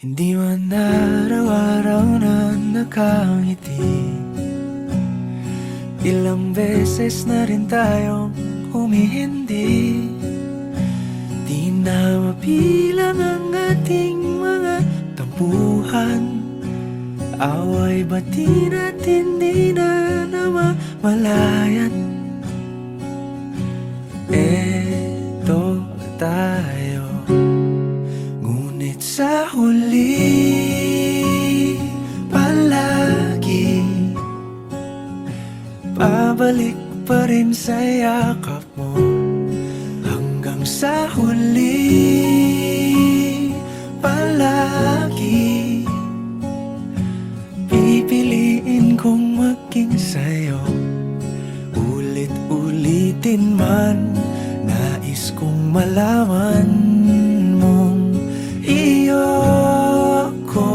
Hindi man araw-araw na nakangiti. Ilang beses na rin tayong humihindi. Di na mapilang ang ating mga tampuhan. Away bati natin di na namamalayan. Eto tayo, ngunit sa huli palagi pabalik pa rin sa yakap mo. Hanggang sa huli palagi pipiliin kong maging sa'yo. Ulit-ulitin man, nais kong malaman mong iyo ako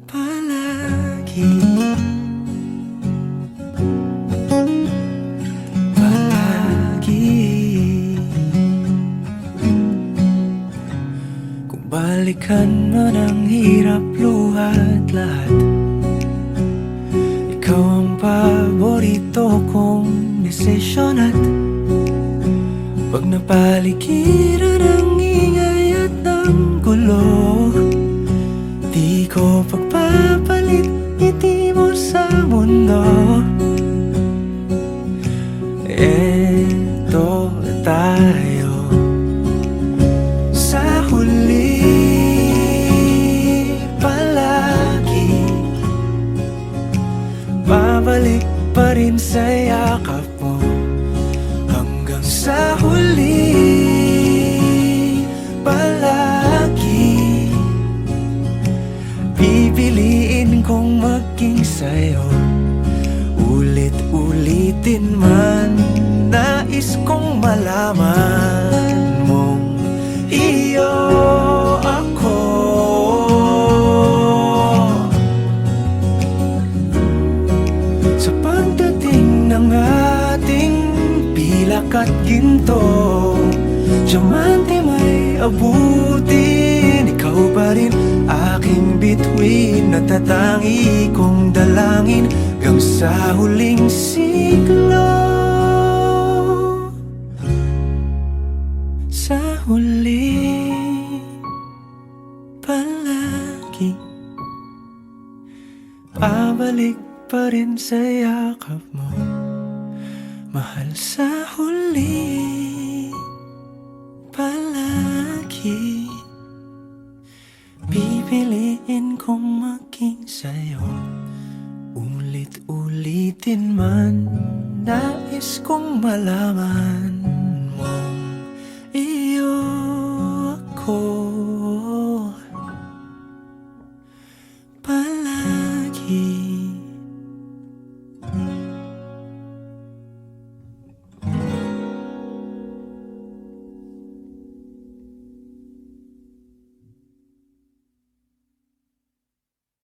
palagi. Kung balikan man ang hirap, luhat lahat, ikaw ang paborito kong desisyon. At pag napaligiran ang ingay at ng gulo, di ko pagpapalit ngiti mo sa mundo. Eto tayo sa huli palagi, babalik pa rin sa yakap mo. Hanggang sa huli palagi pipiliin kong maging sa'yo. Ulit-ulitin man, nais kong malaman mong iyo ako. Sa pagdating ng ating pilak at ginto, diamante may abutin, ikaw pa rin aking bituin. Natatangi kong dalangin hanggang sa huling siglo. Sa huli palagi pabalik pa rin sa yakap mo, mahal. Sa huli palagi pipiliin kong maging sa'yo. Ulit-ulitin man, nais kong malaman